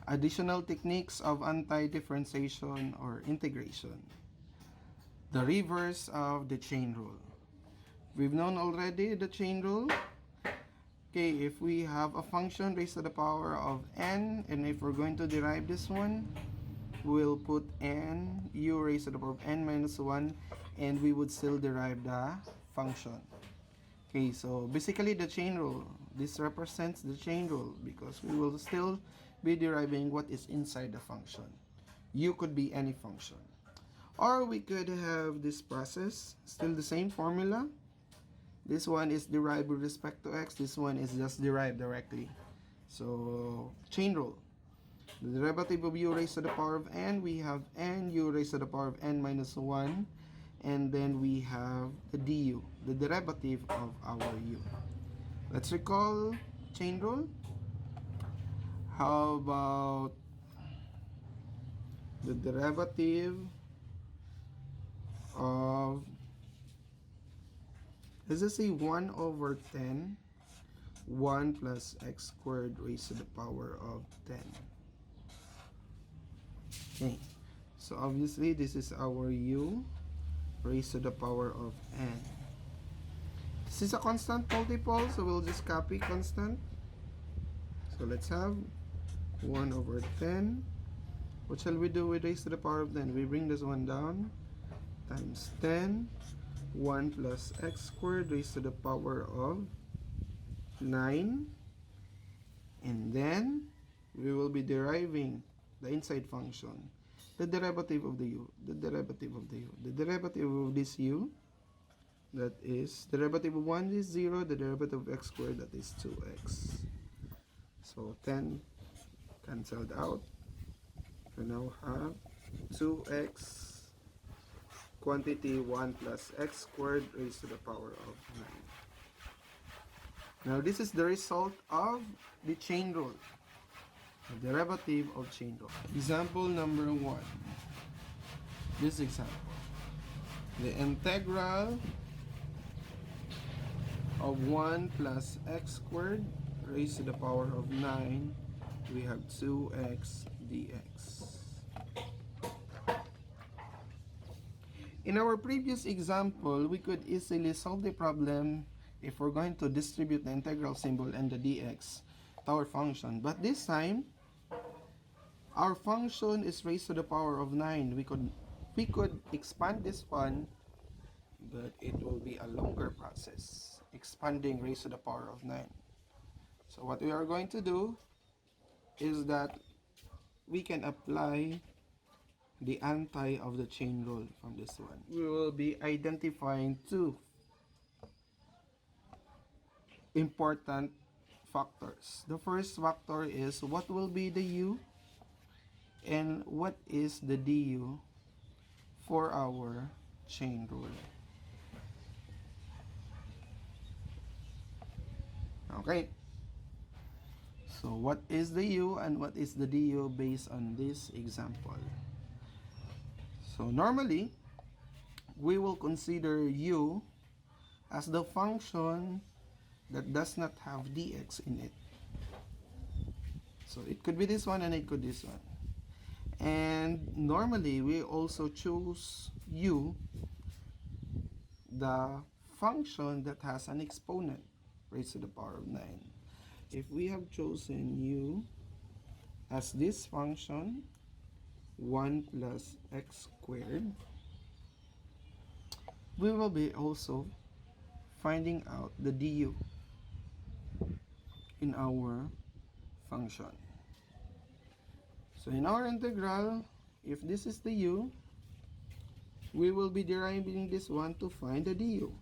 Additional techniques of anti-differentiation or integration. The reverse of the chain rule. We've known already the chain rule. Okay, if we have a function raised to the power of n, and if we're going to derive this one, we'll put n u raised to the power of n minus 1, and we would still derive the function. Okay, so basically the chain rule, this represents the chain rule because we will still be deriving what is inside the function. U could be any function. Or we could have this process, still the same formula. This one is derived with respect to x, this one is just derived directly. So, chain rule. The derivative of u raised to the power of n, we have n u raised to the power of n minus 1. And then we have the du, the derivative of our u. Let's recall chain rule. How about the derivative of, let's just say 1 over 10, 1 plus x squared raised to the power of 10. Okay, so obviously this is our u raised to the power of n. This is a constant multiple, so we'll just copy constant. So let's have 1 over 10. What shall we do with raised to the power of 10? We bring this one down, times 10, 1 plus x squared raised to the power of 9. And then we will be deriving the inside function, the derivative of the u, the derivative of the u, the derivative of this u, that is, derivative of 1 is 0, the derivative of x squared, that is 2x. So 10 cancelled out. We now have 2x quantity 1 plus x squared raised to the power of 9. Now this is the result of the chain rule. The derivative of chain rule. Example number 1. This example. The integral of 1 plus x squared raised to the power of 9. We have 2x dx. In our previous example, we could easily solve the problem if we're going to distribute the integral symbol and the dx to our function. But this time, our function is raised to the power of 9. We could expand this one, but it will be a longer process, expanding raised to the power of 9. So what we are going to do is that we can apply the anti of the chain rule from this one. We will be identifying two important factors. The first factor is what will be the u and what is the du for our chain rule. Okay. So what is the u and what is the du based on this example? So normally, we will consider u as the function that does not have dx in it. So it could be this one and it could be this one. And normally, we also choose u, the function that has an exponent raised to the power of 9. If we have chosen u as this function, 1 plus x squared, we will be also finding out the du in our function. So in our integral, if this is the u, we will be deriving this one to find the du,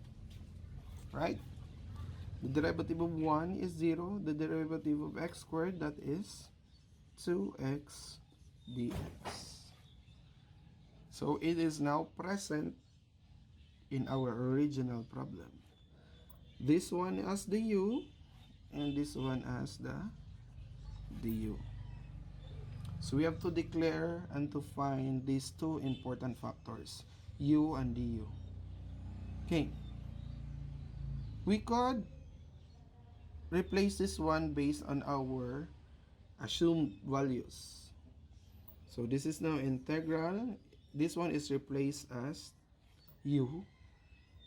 right? The derivative of 1 is 0, the derivative of x squared, that is 2x dx. So it is now present in our original problem. This one as the u and this one as the du. So we have to declare and to find these two important factors, u and du. Okay. We could replace this one based on our assumed values. So this is now integral. This one is replaced as u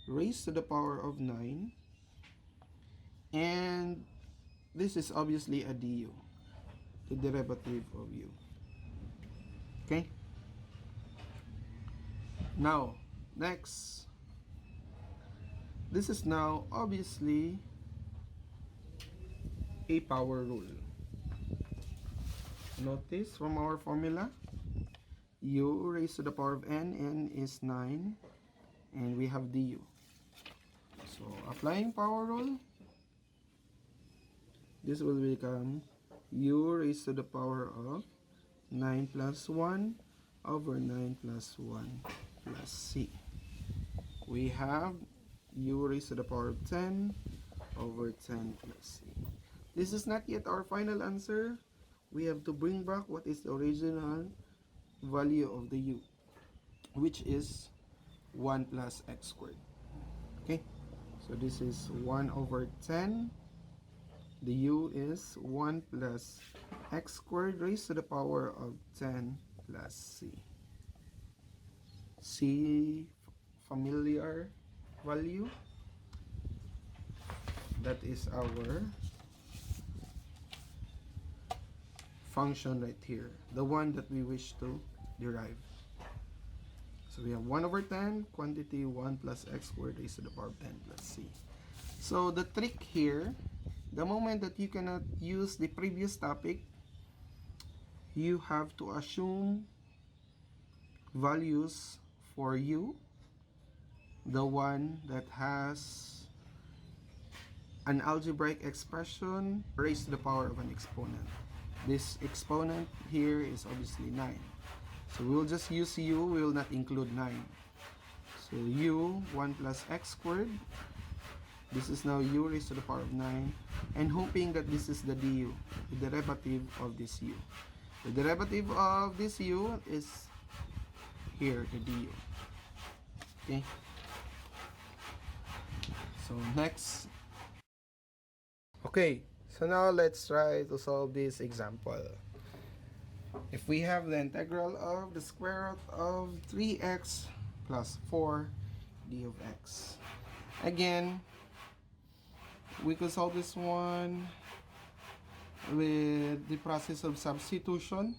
raised to the power of 9, and this is obviously a du, the derivative of u. Okay? Now, next, this is now obviously a power rule. Notice from our formula, u raised to the power of n is 9, and we have du. So applying power rule, this will become u raised to the power of 9 plus 1 over 9 plus 1 plus c. We have u raised to the power of 10 over 10 plus c. This is not yet our final answer. We have to bring back what is the original value of the u, which is 1 plus x squared. Okay, so this is 1 over 10. The u is 1 plus x squared raised to the power of 10 plus c. C, familiar value. That is our function right here, the one that we wish to derive. So we have 1 over 10, quantity 1 plus x squared raised to the power of 10 plus c. So the trick here, the moment that you cannot use the previous topic, you have to assume values for u, the one that has an algebraic expression raised to the power of an exponent. This exponent here is obviously 9. So we will just use u, we will not include 9. So u, 1 plus x squared. This is now u raised to the power of 9. And hoping that this is the du, the derivative of this u. The derivative of this u is here, the du. Okay? So next. Okay, so now let's try to solve this example. If we have the integral of the square root of 3x plus 4 d of x. Again, we could solve this one with the process of substitution.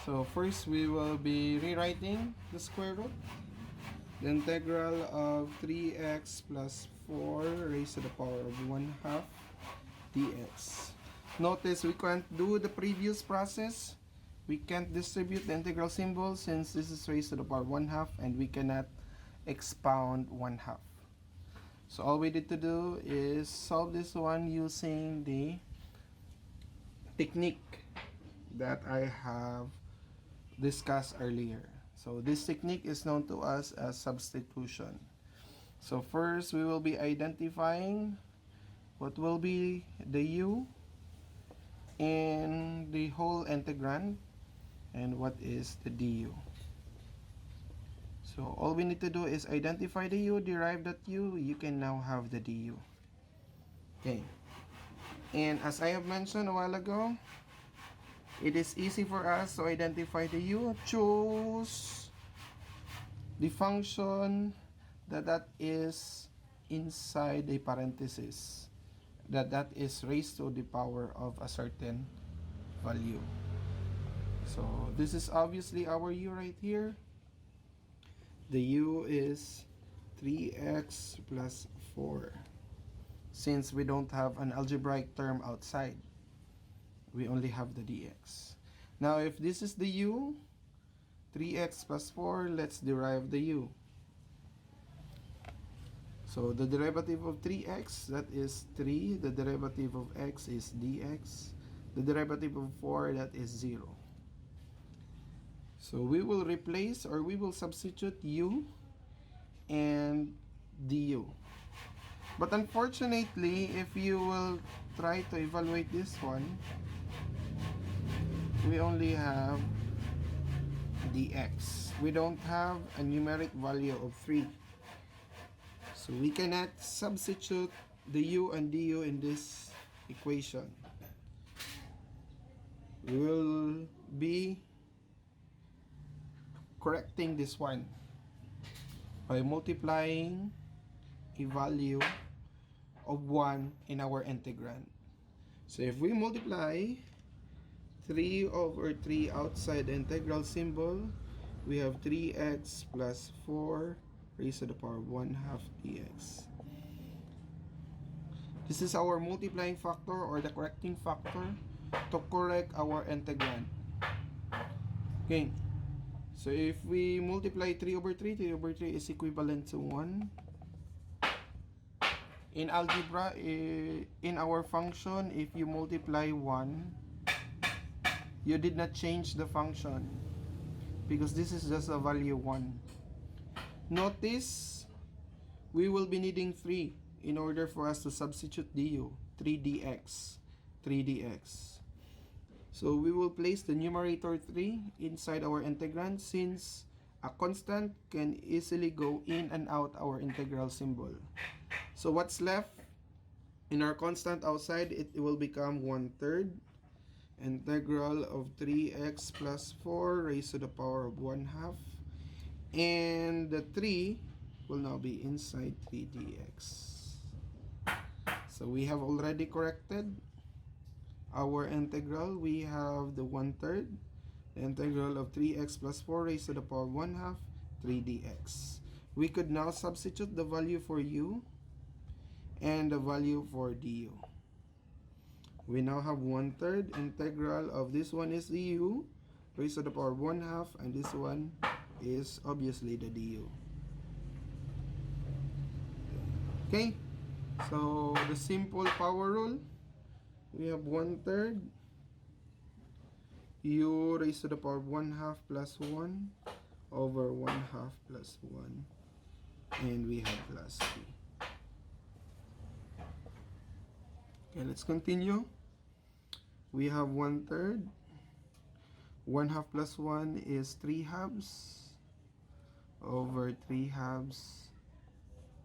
So first we will be rewriting the square root. The integral of 3x plus 4 raised to the power of 1/2 dx. Notice we can't do the previous process. We can't distribute the integral symbol since this is raised to the power 1/2 and we cannot expound 1/2. So all we need to do is solve this one using the technique that I have discussed earlier. So this technique is known to us as substitution. So first we will be identifying what will be the u in the whole integrand and what is the du. So all we need to do is identify the u, derive that u, you can now have the du. Okay. And as I have mentioned a while ago, it is easy for us to identify the u. Choose the function that is inside a parenthesis, that is raised to the power of a certain value. So this is obviously our u right here. The u is 3x plus 4. Since we don't have an algebraic term outside, we only have the dx. Now if this is the u, 3x plus 4, let's derive the u. So the derivative of 3x, that is 3. The derivative of x is dx. The derivative of 4, that is 0. So we will replace, or we will substitute u and du. But unfortunately, if you will try to evaluate this one, we only have dx. We don't have a numeric value of 3. So we cannot substitute the u and du in this equation. we will be correcting this one by multiplying a value of 1 in our integrand. So if we multiply 3 over 3 outside the integral symbol, we have 3x plus 4 raised to the power of 1/2 dx. This is our multiplying factor or the correcting factor to correct our integrand. Okay, so if we multiply 3 over 3, 3 over 3 is equivalent to 1. In algebra, in our function, if you multiply 1, you did not change the function because this is just a value 1. Notice, we will be needing 3 in order for us to substitute du, 3 dx, 3 dx. So we will place the numerator 3 inside our integrand since a constant can easily go in and out our integral symbol. So what's left in our constant outside, it will become 1/3 integral of 3x plus 4 raised to the power of 1/2, and the 3 will now be inside 3 dx. So we have already corrected our integral. We have the 1/3, the integral of 3x plus 4 raised to the power of 1/2, 3 dx. We could now substitute the value for u and the value for du. We now have 1/3 integral of this one is du raised to the power of 1/2, and this one is obviously the du. Okay, so the simple power rule, we have 1/3 u raised to the power of 1/2 plus 1 over 1/2 plus 1, and we have plus 3. Okay, let's continue. We have 1/3. 1/2 plus 1 is 3/2 over 3/2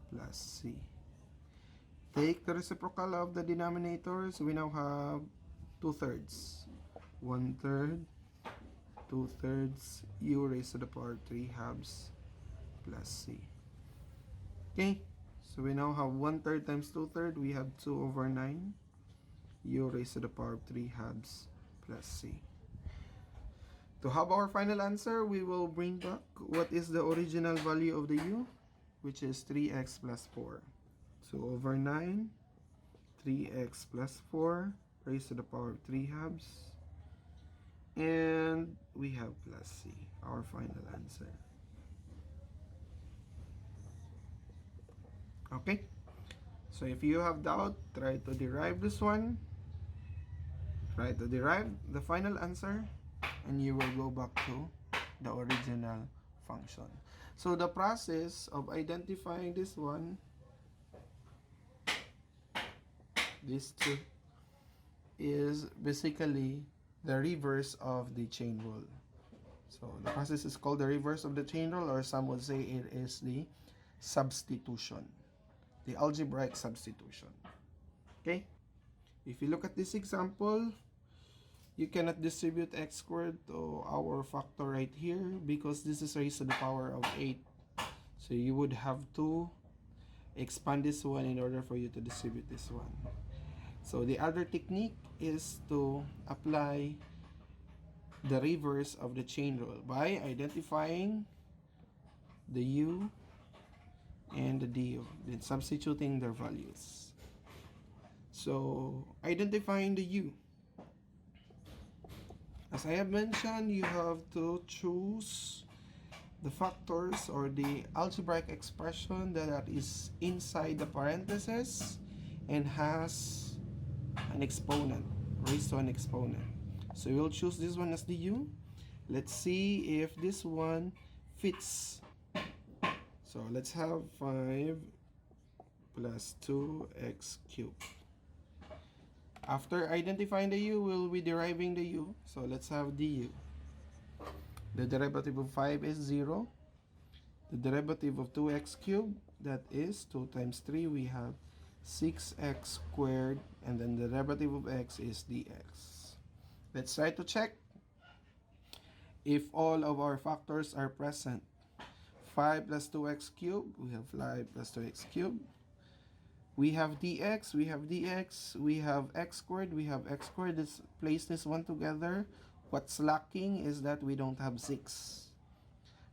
plus c. Take the reciprocal of the denominators. We now have 2/3. 1/3, 2/3 u raised to the power of 3/2 plus c. Okay, so we now have 1/3 times 2/3. We have 2 over 9 u raised to the power of 3/2 plus c. To have our final answer, we will bring back what is the original value of the u, which is 3x plus 4. 2 over 9, 3x plus 4 raised to the power of 3/2, and we have plus c, our final answer. Okay, so if you have doubt, try to derive this one. Try to derive the final answer, and you will go back to the original function. So the process of identifying this one, this two, is basically the reverse of the chain rule. So the process is called the reverse of the chain rule, or some would say it is the substitution, the algebraic substitution. Okay, if you look at this example, you cannot distribute x squared to our factor right here because this is raised to the power of 8. So you would have to expand this one in order for you to distribute this one. So the other technique is to apply the reverse of the chain rule by identifying the u and the du, then substituting their values. So identifying the u, as I have mentioned, you have to choose the factors or the algebraic expression that is inside the parentheses and has an exponent, raised to an exponent. So we'll choose this one as the u. Let's see if this one fits. So let's have 5 plus 2x cubed. After identifying the u, we'll be deriving the u. So let's have du. The derivative of 5 is 0. The derivative of 2x cubed, that is 2 times 3, we have 6x squared, and then the derivative of x is dx. Let's try to check if all of our factors are present. 5 plus 2x cubed, we have 5 plus 2x cubed. We have dx, we have dx, we have x squared, we have x squared. Let's place this one together. What's lacking is that we don't have 6.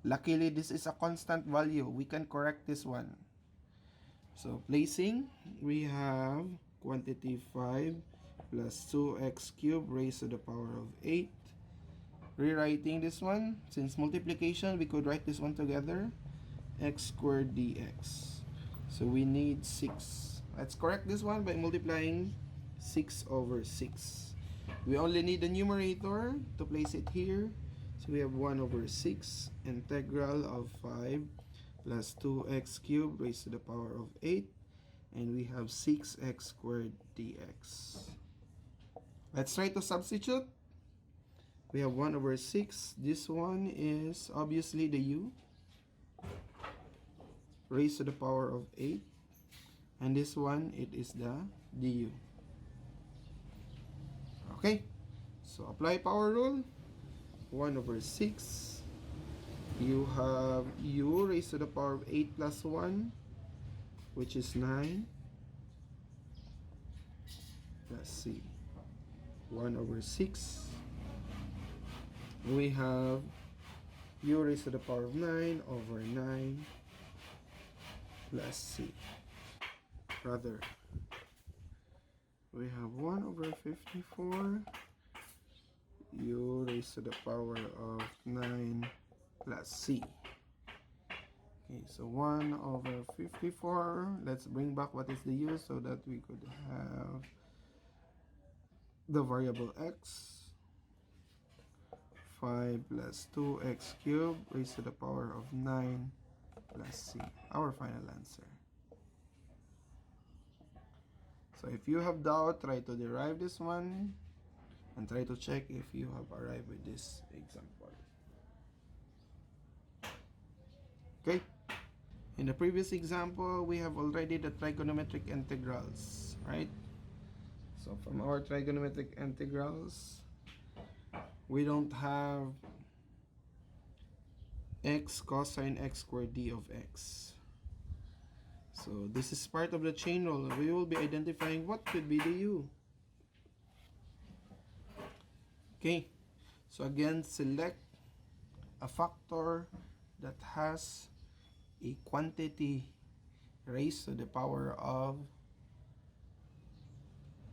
Luckily, this is a constant value. We can correct this one. So, placing, we have quantity 5 plus 2x cubed raised to the power of 8. Rewriting this one, since multiplication, we could write this one together. X squared dx. So, we need 6. Let's correct this one by multiplying 6 over 6. We only need the numerator to place it here. So, we have 1 over 6 integral of 5 plus 2x cubed raised to the power of 8. And we have 6x squared dx. Let's try to substitute. We have 1 over 6. This one is obviously the u raised to the power of 8. And this one, it is the du. Okay. So, apply power rule. 1 over 6. You have u raised to the power of 8 plus 1, which is 9. Let's see. 1 over 6. We have u raised to the power of 9 over 9 plus c. Rather, we have 1 over 54 u raised to the power of 9 plus c. Okay, so 1 over 54. Let's bring back what is the u so that we could have the variable x. 5 plus 2x cubed raised to the power of 9 plus c. Our final answer. So if you have doubt, try to derive this one and try to check if you have arrived with this example. Okay. In the previous example, we have already the trigonometric integrals, right? So from our trigonometric integrals, we don't have x cosine x squared d of x. So this is part of the chain rule. We will be identifying what could be the u. Okay, so again, select a factor that has a quantity raised to the power of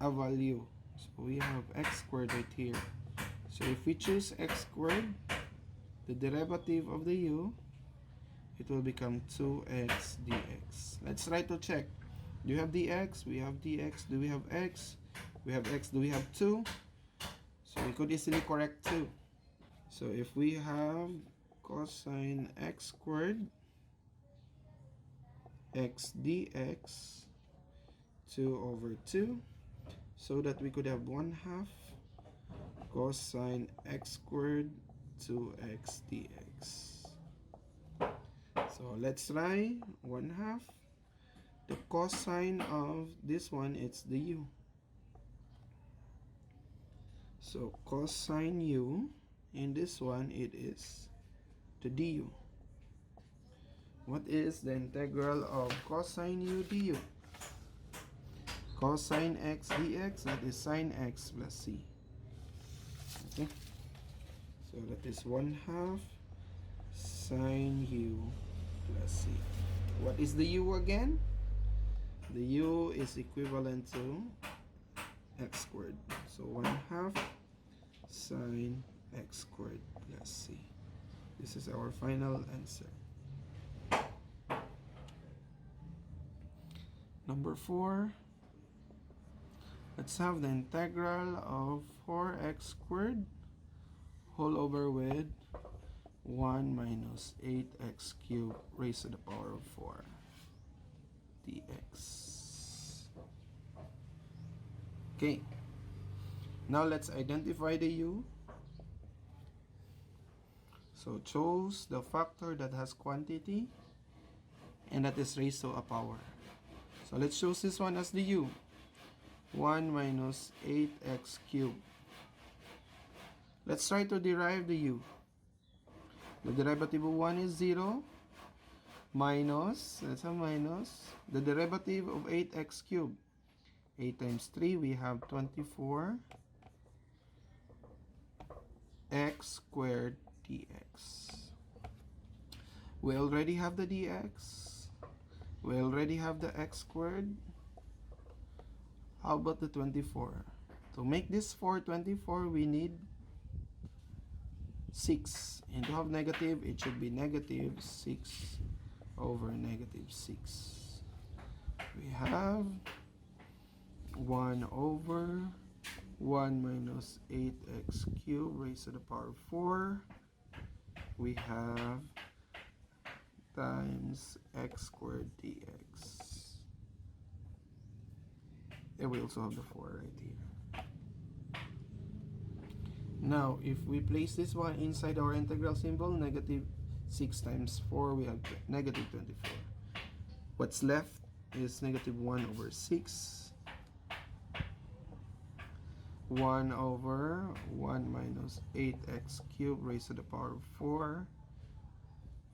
a value. So we have x squared right here. So if we choose x squared, the derivative of the u, it will become 2x dx. Let's try to check. Do you have dx? We have dx. Do we have x? We have x. Do we have 2? So we could easily correct 2. So if we have cosine x squared x dx 2 over 2, so that we could have 1/2 cosine x squared 2x dx. So let's try 1/2. The cosine of this one, it's the u. So cosine u, in this one, it is the du. What is the integral of cosine u du? Cosine x dx, that is sine x plus c. Okay, so that is 1/2 sine u plus c. What is the u again? The u is equivalent to x squared. So 1/2 sine x squared plus c. This is our final answer. Number 4. Let's have the integral of 4x squared whole over with 1 minus 8x cubed raised to the power of 4 dx. Okay. Now let's identify the u. So choose the factor that has quantity and that is raised to a power. So let's choose this one as the u. 1 minus 8x cubed. Let's try to derive the u. The derivative of 1 is 0, minus, that's a minus, the derivative of 8x cubed. 8 times 3, we have 24 x squared dx. We already have the dx. We already have the x squared. How about the 24? To make this 424, we need 6. And to have negative, it should be negative 6 over negative 6. We have 1 over 1 minus 8x cubed raised to the power of 4. We have times x squared dx. And we also have the 4 right here. Now, if we place this one inside our integral symbol, negative 6 times 4, we have negative 24. What's left is negative 1 over 6. 1 over 1 minus 8x cubed raised to the power of 4.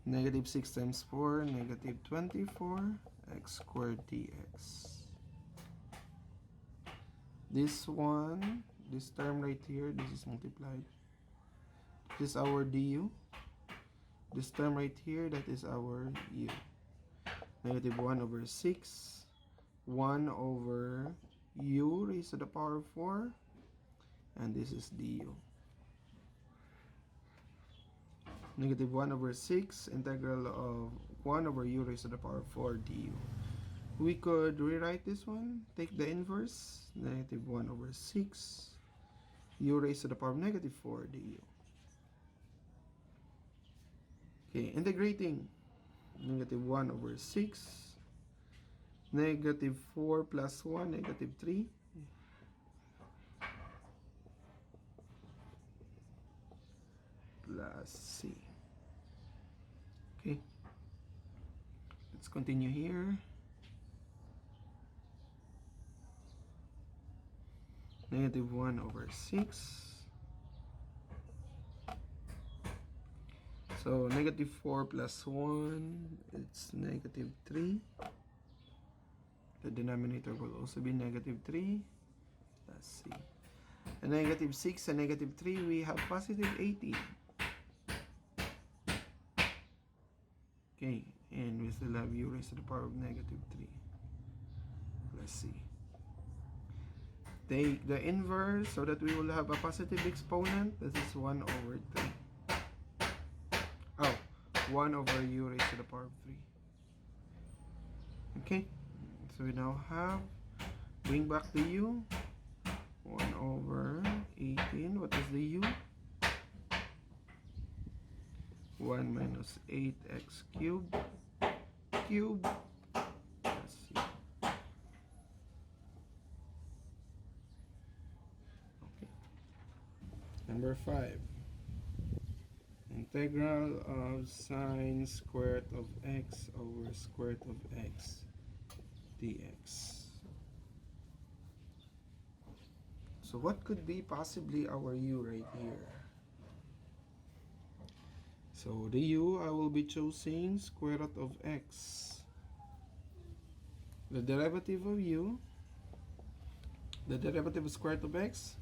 Negative 6 times 4, negative 24, x squared dx. This one, this term right here, this is multiplied. This is our du. This term right here, that is our u. Negative 1 over 6. 1 over u raised to the power of 4. And this is du. Negative 1 over 6, integral of 1 over u raised to the power of 4 du. We could rewrite this one, take the inverse, negative 1 over 6, u raised to the power of negative 4 du. Okay, integrating, negative 1 over 6, negative 4 plus 1, negative 3, plus c. Okay, let's continue here. Negative 1 over 6. So negative 4 plus 1, it's negative 3. The denominator will also be negative 3 plus c. And negative 6 and negative 3, we have positive 18. Okay, and we still have u raised to the power of negative 3 plus c. Take the inverse so that we will have a positive exponent. This is 1 over 3. Oh, 1 over u raised to the power of 3. Okay, so we now have, bring back the u. 1 over 18. What is the u? 1 minus 8x cubed plus c. Okay. Number 5. Integral of sine squared of x over square root of x dx. So what could be possibly our u right here? So the u, I will be choosing square root of x. The derivative of u, the derivative of square root of x,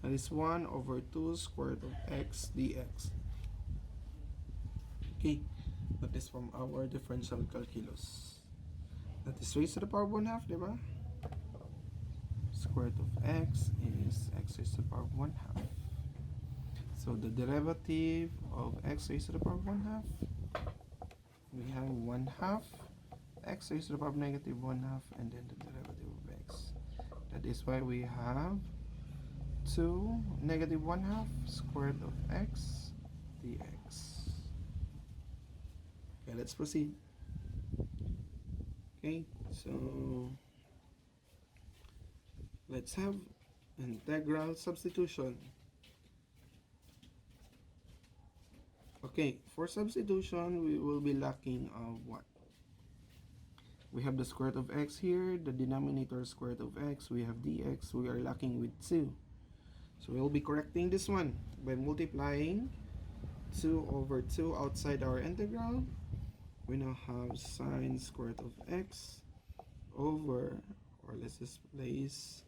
that is 1 over 2 square root of x dx. Okay, that is from our differential calculus. That is raised to the power of 1/2, diba? Square root of x is x raised to the power of 1/2. So the derivative of x raised to the power of 1/2, we have 1/2 x raised to the power of negative 1/2, and then the derivative of x. That is why we have 2 negative 1/2 square root of x dx. Okay, let's proceed. Okay, so let's have integral substitution. Okay, for substitution, we will be lacking of what? We have the square root of x here, the denominator square root of x, we have dx, we are lacking with 2. So So we'll be correcting this one by multiplying 2 over 2 outside our integral. We now have sine square root of x over, or let's just place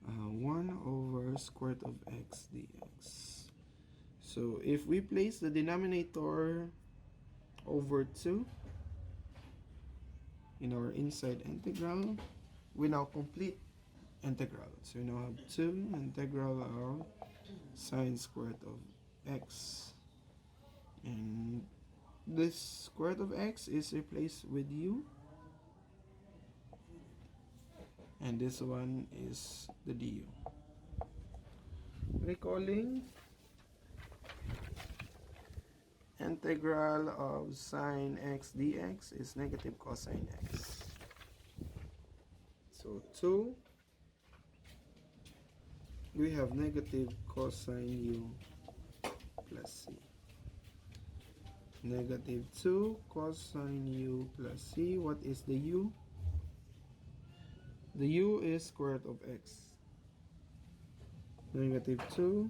1 over square root of x dx. So if we place the denominator over 2 in our inside integral, we now complete integral. So we now have 2 integral of sine square root of x, and this square root of x is replaced with u, and this one is the du. Recalling, integral of sine x dx is negative cosine x. So 2, we have negative cosine u plus c. Negative 2 cosine u plus c. What is the u? The u is square root of x. Negative 2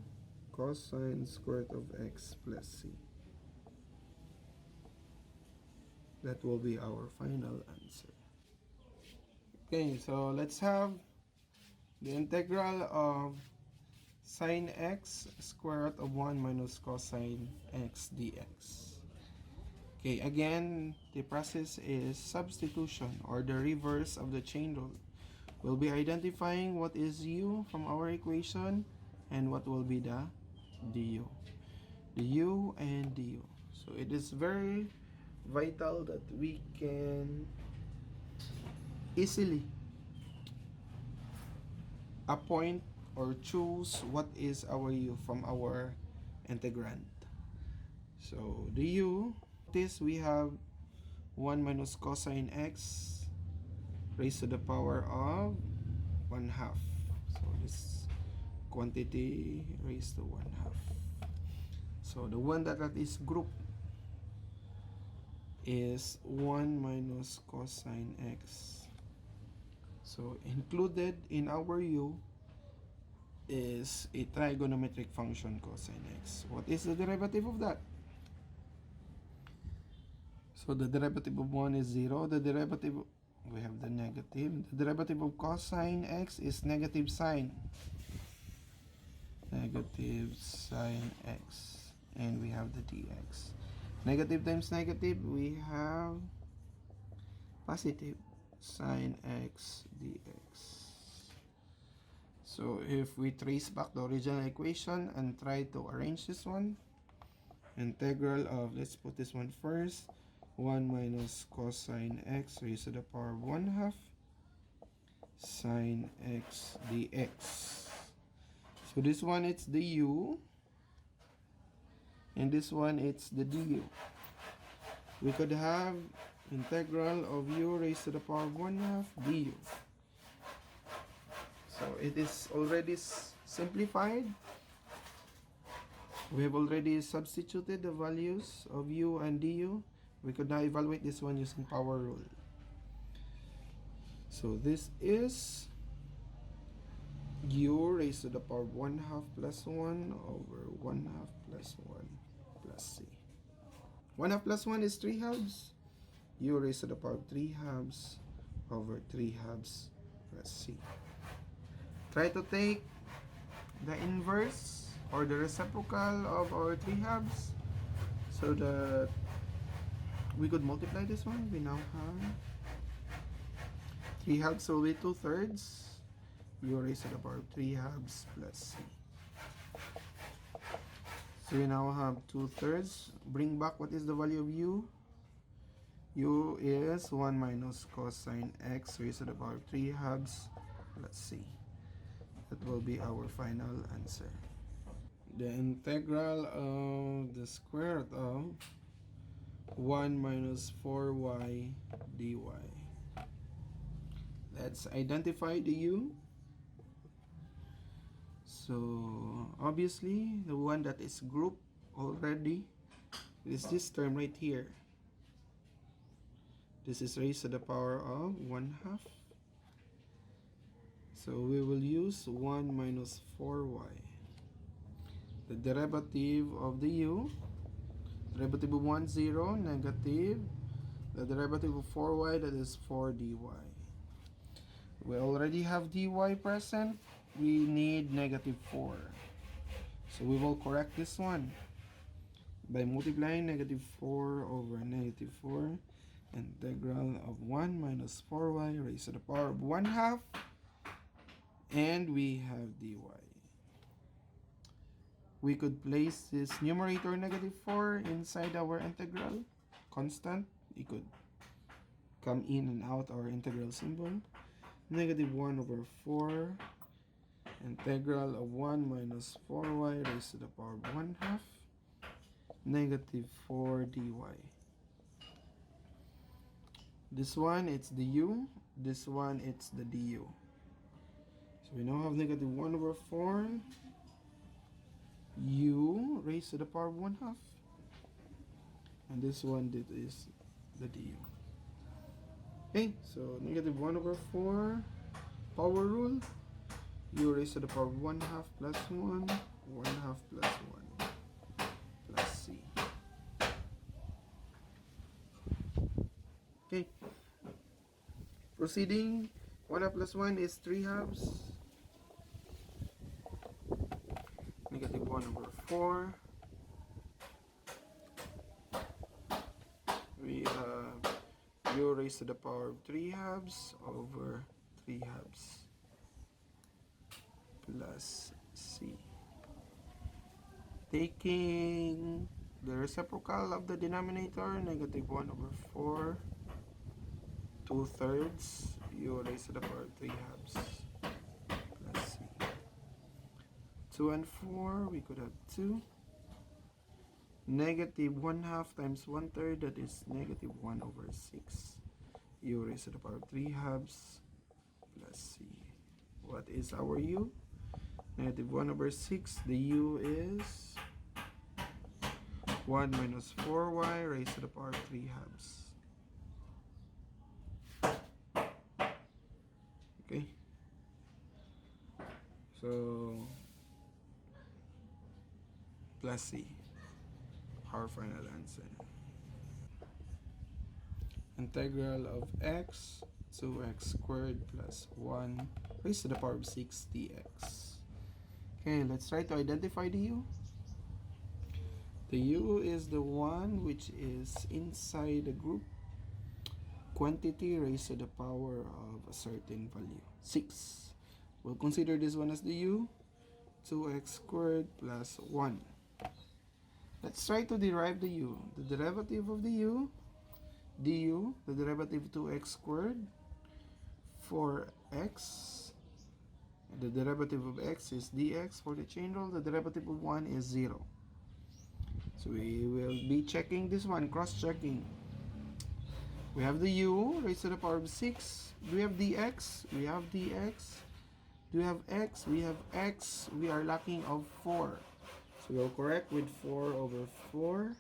cosine square root of x plus c. That will be our final answer. Okay, so let's have the integral of sine x square root of 1 minus cosine x dx. Okay, again, the process is substitution, or the reverse of the chain rule. We'll be identifying what is u from our equation and what will be the du. The u and du. So it is very vital that we can easily appoint or choose what is our u from our integrand. So the u, this we have 1 minus cosine x raised to the power of 1/2. So this quantity raised to 1/2. So the one that is grouped is 1 minus cosine x. So included in our u is a trigonometric function cosine x. What is the derivative of that? So the derivative of 1 is 0. The derivative, we have the negative. The derivative of cosine x is negative sine. Negative sine x. And we have the dx. Negative times negative, we have positive sine x dx. So if we trace back the original equation and try to arrange this one, integral of, let's put this one first, 1 minus cosine x raised to the power of 1/2 sine x dx. So this one, it's the u, and this one, it's the du. We could have integral of u raised to the power of 1/2 du. So it is already simplified. We have already substituted the values of u and du. We could now evaluate this one using power rule. So this is u raised to the power of 1/2 plus 1 over 1/2 plus 1 plus c. 1/2 plus 1 is 3/2. U raised to the power of 3/2 over 3/2 plus c. Try to take the inverse or the reciprocal of our 3/2 so that we could multiply this one. We now have 3/2 will be 2/3. U raised to the power of 3/2 plus c. So we now have 2/3. Bring back what is the value of u. U is 1 minus cosine x raised to the power of 3/2 plus c. That will be our final answer. The integral of the square root of 1 minus 4y dy. Let's identify the u. So obviously the one that is grouped already is this term right here. This is raised to the power of 1/2. So we will use 1 minus 4y. The derivative of the u, derivative of 1, 0, negative. The derivative of 4y, that is 4 dy. We already have dy present. We need negative 4. So we will correct this one by multiplying negative 4 over negative 4. Integral of 1 minus 4y raised to the power of 1 half. And we have dy. We could place this numerator negative 4 inside our integral constant. It could come in and out our integral symbol. Negative 1 over 4. Integral of 1 minus 4y raised to the power of 1 half. Negative 4 dy. This one, it's the u. This one, it's the du. So we now have negative 1 over 4 u raised to the power of 1 half. And this one, that is the du. Okay, so negative 1 over 4, power rule. U raised to the power of 1 half plus 1, 1 half plus 1, plus c. Okay. Proceeding, 1 half plus 1 is 3 halves. Negative 1 over 4. We have u raised to the power of 3 halves over 3 halves plus c. Taking the reciprocal of the denominator, negative 1 over 4, 2/3, u raised to the power of 3 halves plus c. 2 and 4, we could have 2. Negative 1 half times 1/3, that is negative 1 over 6. U raised to the power of 3 halves plus c. What is our u? Negative 1 over 6. The u is 1 minus 4y raised to the power of 3 halves. Okay. So, plus c. Our final answer. Integral of x, 2x squared plus 1 raised to the power of 6 dx. Okay, let's try to identify the u. The u is the one which is inside the group quantity raised to the power of a certain value, 6. We'll consider this one as the u, 2x squared plus 1. Let's try to derive the u. The derivative of the u, du, the derivative 2x squared, 4x. The derivative of x is dx. For the chain rule, the derivative of 1 is 0. So we will be checking this one, cross-checking. We have the u raised to the power of 6. Do we have dx? We have dx. Do we have x? We have x. We are lacking of 4. So we'll correct with 4 over 4.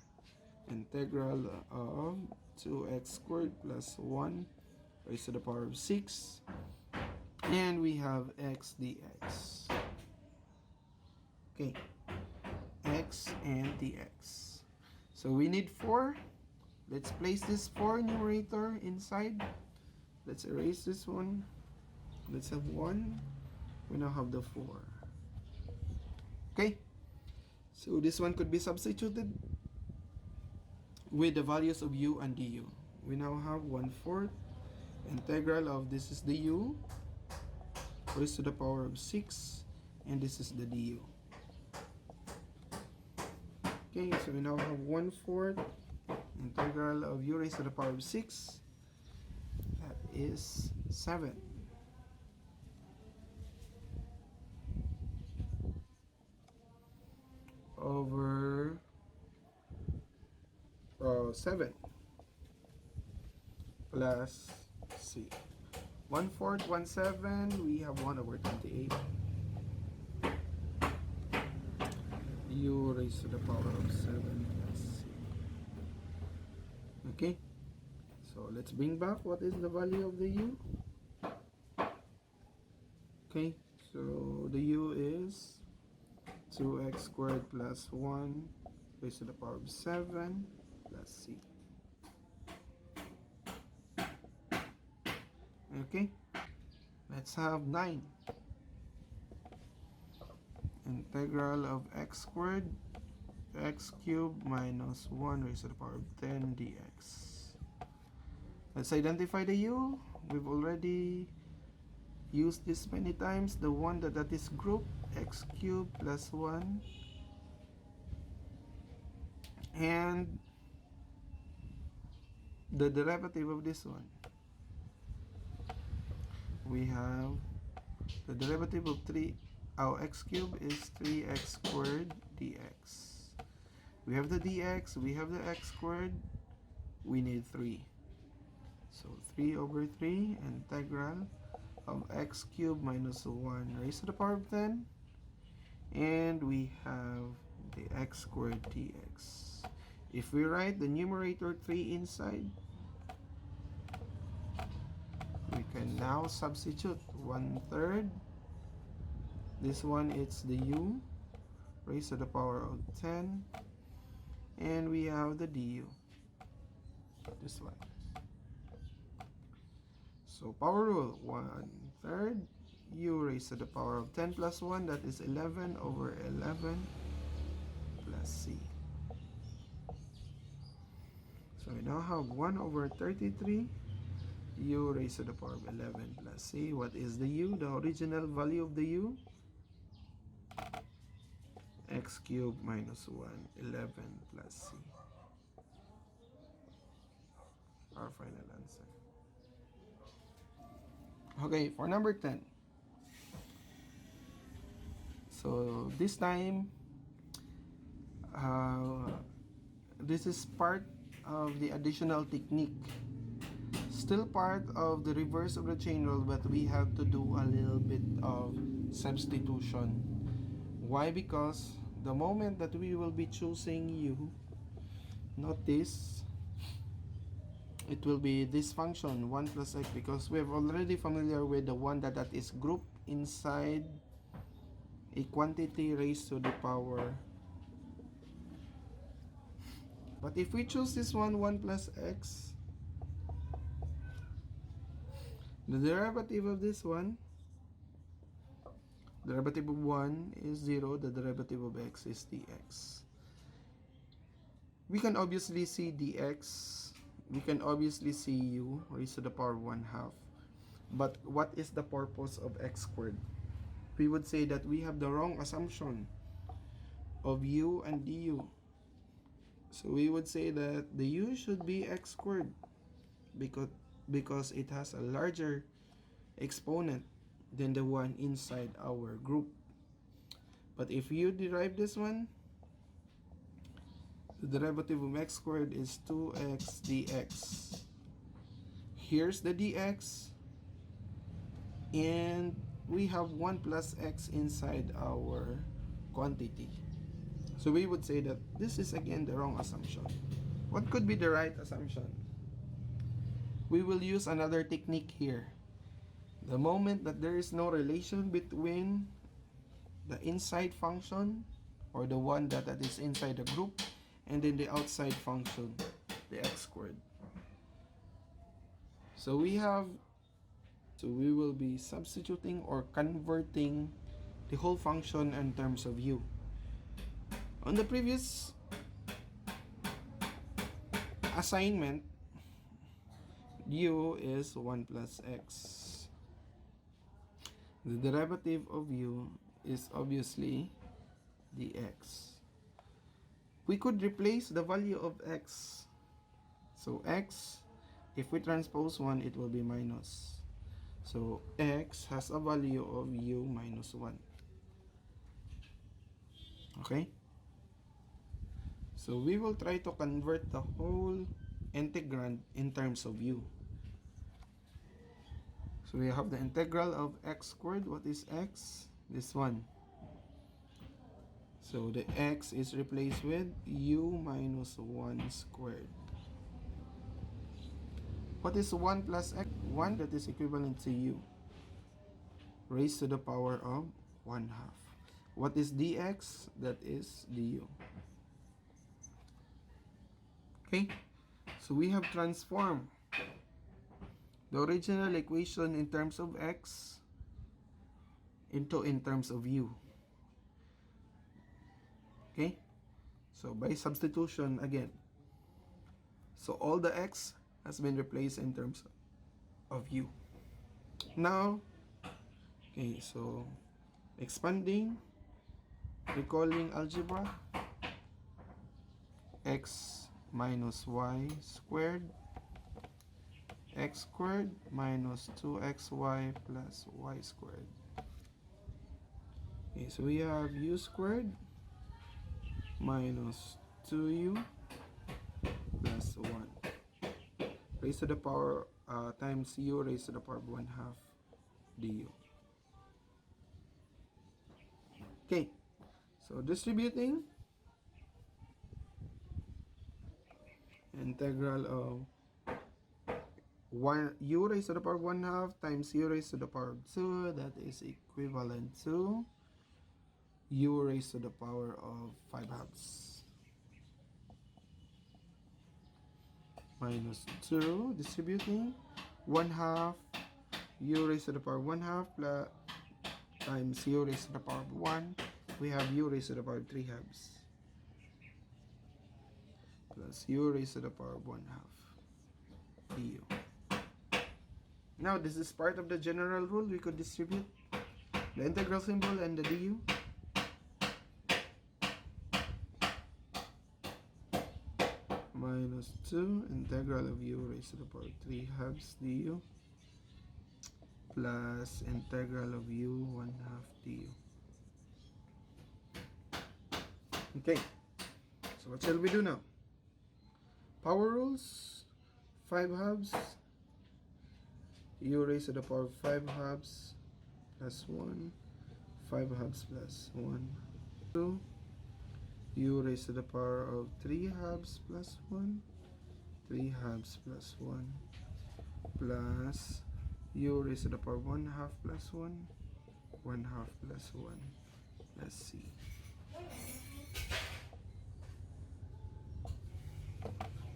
Integral of 2x squared plus 1 raised to the power of 6. And we have x dx. Okay. X and dx. So we need 4. Let's place this 4 numerator inside. Let's erase this one. Let's have 1. We now have the 4. Okay. So this one could be substituted with the values of u and du. We now have 1/4 integral of, this is the u raised to the power of 6, and this is the du. Okay, so we now have 1/4 integral of u raised to the power of 6. That is 7. Over 7 plus c. 1/4, 1/7, we have 1 over 28. U raised to the power of 7 plus c. Okay, so let's bring back what is the value of the u. Okay, so the u is 2x squared plus 1 raised to the power of 7 plus c. Okay, let's have 9. Integral of x squared x cubed minus 1 raised to the power of 10 dx. Let's identify the u. We've already used this many times. The one that is grouped, x cubed plus 1, and the derivative of this one. We have the derivative of 3. Our x cubed is 3x squared dx. We have the dx, we have the x squared, we need 3. So 3 over 3 integral of x cubed minus 1 raised to the power of 10. And we have the x squared dx. If we write the numerator 3 inside, we can now substitute 1/3. This one, it's the u raised to the power of 10. And we have the du. This one. So power rule, 1/3 u raised to the power of 10 plus 1, that is 11 over 11 plus c. So we now have 1 over 33 u raised to the power of 11 plus c. What is the u? The original value of the u? X cubed minus 1, 11 plus c. Our final answer. Okay, for number 10. So this time, this is part of the additional technique. Still part of the reverse of the chain rule, but we have to do a little bit of substitution. Why? Because the moment that we will be choosing u, not this, it will be this function 1 plus x, because we're already familiar with the one that is grouped inside a quantity raised to the power. But if we choose this one 1 plus x, the derivative of this one, derivative of 1 is 0, the derivative of x is dx. We can obviously see dx, we can obviously see u raised to the power 1/2. But what is the purpose of x squared? We would say that we have the wrong assumption of u and du. So we would say that the u should be x squared because it has a larger exponent than the one inside our group. But if you derive this one, the derivative of x squared is 2x dx. Here's the dx, and we have 1 plus x inside our quantity. So we would say that this is again the wrong assumption. What could be the right assumption? We will use another technique here. The moment that there is no relation between the inside function, or the one that is inside the group, and then the outside function, the x squared. So we will be substituting or converting the whole function in terms of u. On the previous assignment, u is 1 plus x. The derivative of u is obviously dx. We could replace the value of x. So x, if we transpose 1, it will be minus. So x has a value of u minus 1. Okay? So we will try to convert the whole integrand in terms of u. So we have the integral of x squared. What is x? This one. So the x is replaced with u minus 1 squared. What is 1 plus x? 1, that is equivalent to u. raised to the power of 1/2. What is dx? That is du. Okay, so we have transformed the original equation in terms of x into in terms of u. Okay, so by substitution again, so all the x has been replaced in terms of u. Now, okay, so expanding, recalling algebra, x minus y squared, x squared minus 2xy plus y squared. Okay, so we have u squared minus 2u plus 1 raised to the power times u raised to the power of 1/2 du. Okay, so distributing, integral of 1 u raised to the power of 1/2 times u raised to the power of 2, that is equivalent to u raised to the power of 5/2 minus 2, distributing 1/2 u raised to the power of 1/2 plus times u raised to the power of 1, we have u raised to the power of 3/2 plus u raised to the power of 1/2 du. Now this is part of the general rule. We could distribute the integral symbol and the du. Minus 2 integral of u raised to the power of 3/2 du plus integral of u 1/2 du. Okay, so what shall we do now? Power rules, 5/2 u raised to the power of 5/2 plus 1, 5/2 plus 1, 2 u raised to the power of 3/2 plus 1, 3/2 plus 1 plus u raised to the power of 1/2 plus 1, 1/2 plus 1. Let's see.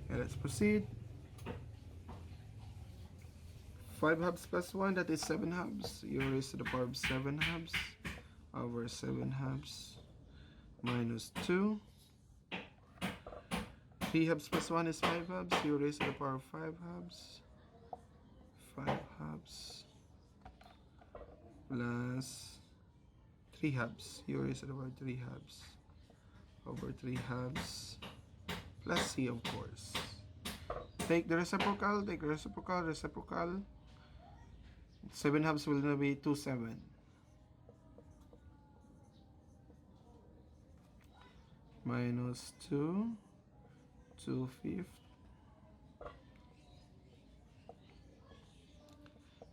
Okay, let's proceed. 5/2 plus 1, that is 7/2. U raised to the power of 7/2 over 7/2 minus 2. 3/2 plus 1 is 5/2. U raised to the power of 5/2. 5/2 plus 3/2. U raised to the power of 3/2 over 3/2 plus c, of course. Take the reciprocal, take reciprocal, reciprocal. 7/2 will now be 2/7. Minus 2, 2/5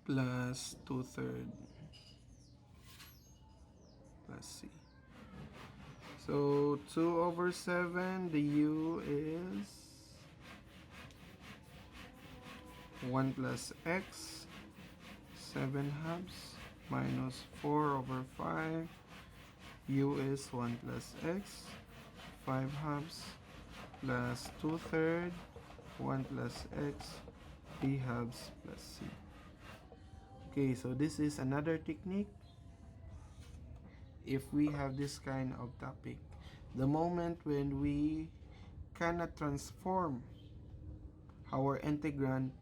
plus 2/3 plus c. So 2 over 7, the u is 1 plus x, 7/2 minus 4 over 5, u is 1 plus x, 5/2 plus 2/3, 1 plus x, 3/2 plus c. Okay, so this is another technique. If we have this kind of topic, the moment when we cannot transform our integrand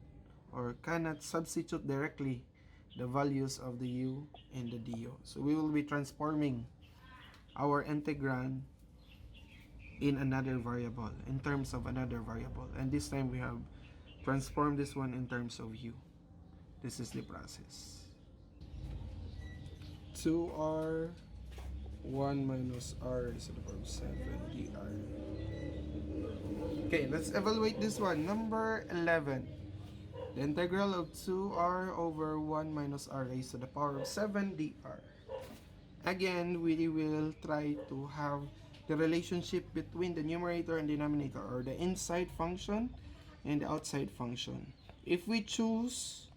or cannot substitute directly the values of the u and the du, so we will be transforming our integrand in another variable, in terms of another variable, and this time we have transformed this one in terms of u. This is the process. 2r 1 minus r raised to the power of 7 dr. Okay, let's evaluate this one. Number 11. The integral of 2r over 1 minus r raised to the power of 7 dr. Again, we will try to have the relationship between the numerator and denominator, or the inside function and the outside function. If we choose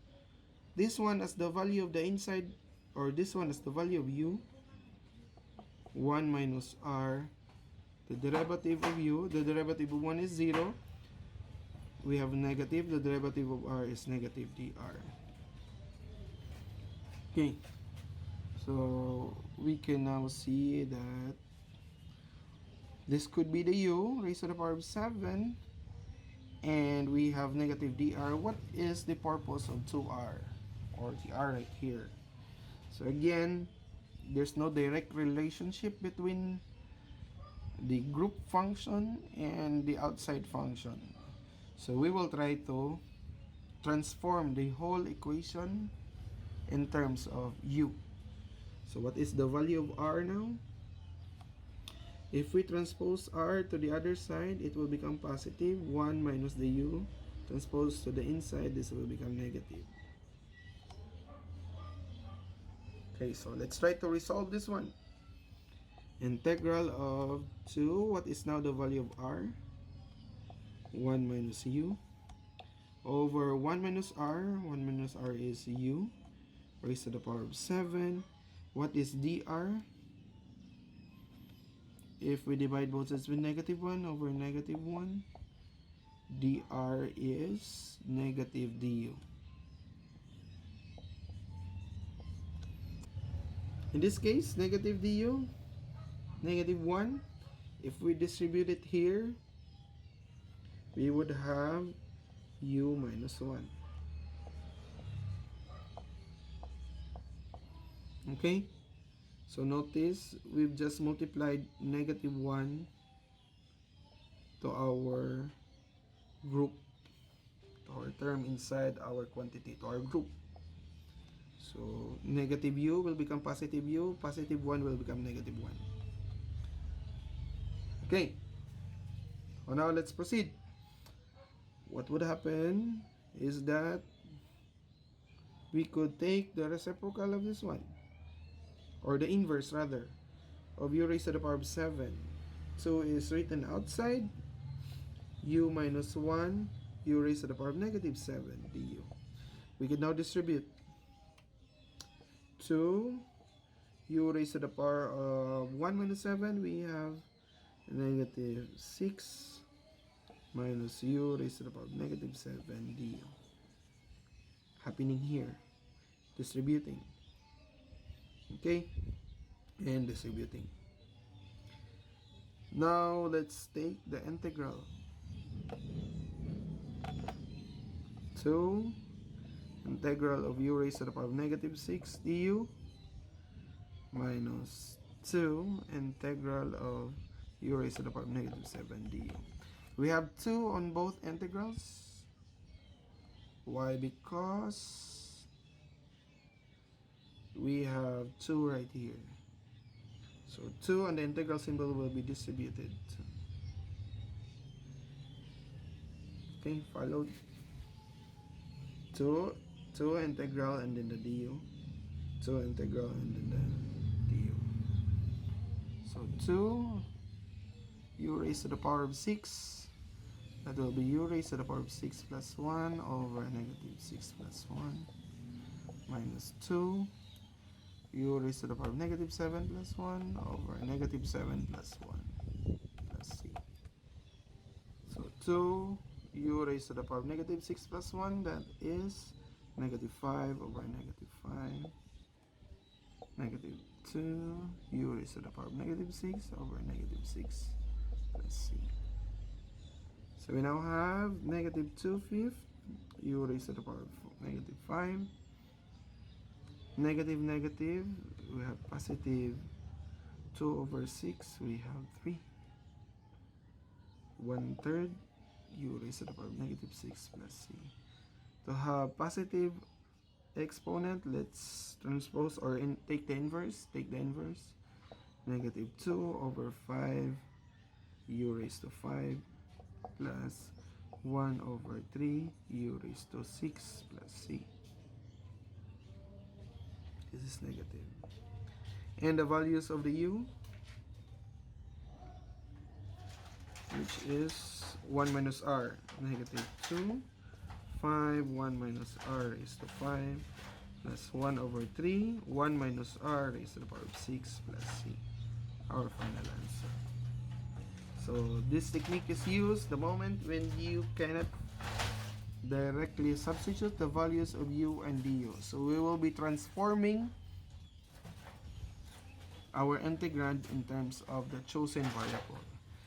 this one as the value of the inside or this one is the value of u, 1 minus r, the derivative of u, the derivative of 1 is 0, we have negative, the derivative of r is negative dr. Okay, so we can now see that this could be the u raised to the power of 7, and we have negative dr. What is the purpose of 2r, or the r right here? So again, there's no direct relationship between the group function and the outside function. So we will try to transform the whole equation in terms of u. So what is the value of r now? If we transpose r to the other side, it will become positive. 1 minus the u transposed to the inside, this will become negative. Okay, so let's try to resolve this one. Integral of 2, what is now the value of r? 1 minus u over 1 minus r. 1 minus r is u raised to the power of 7. What is dr? If we divide both sides with negative 1 over negative 1, dr is negative du. In this case, negative du, negative 1, if we distribute it here, we would have u minus 1. Okay, so notice we've just multiplied negative 1 to our group, to our term inside our quantity, to our group. So negative u will become positive u, positive 1 will become negative 1. Okay, so now let's proceed. What would happen is that we could take the reciprocal of this one, or the inverse rather, of u raised to the power of 7. 2 is written outside, u minus 1, u raised to the power of negative 7 du. We can now distribute 2, u raised to the power of 1 minus 7, we have negative 6 minus u raised to the power of negative 7 du. Happening here, distributing. Okay, and distributing. Now let's take the integral. 2 integral of u raised to the power of negative 6 du minus 2 integral of u raised to the power of negative 7 du. We have 2 on both integrals. Why? Because we have 2 right here. So 2 and the integral symbol will be distributed. Okay, followed. 2 integral and then the du. 2 integral and then the du. So 2 u raised to the power of 6. That will be u raised to the power of 6 plus 1 over negative 6 plus 1 minus 2 u raised to the power of negative 7 plus 1 over negative 7 plus 1 plus c. So 2 u raised to the power of negative 6 plus 1, that is negative 5 over negative 5, negative 2 u raised to the power of negative 6 over negative 6 plus c. So we now have negative 2/5 u raised to the power of negative 5, negative negative, we have positive 2 over 6, we have 3, 1/3 u raised to the power of negative 6 plus c. To have positive exponent, let's transpose or take the inverse. Negative 2 over 5 u raised to 5 plus 1 over 3 u raised to 6 plus c. This is negative. And the values of the u, which is 1 minus r, negative 2, 5, 1 minus r raised to 5, plus 1 over 3, 1 minus r raised to the power of 6 plus c, our final answer. So this technique is used the moment when you cannot directly substitute the values of u and du. So we will be transforming our integrand in terms of the chosen variable.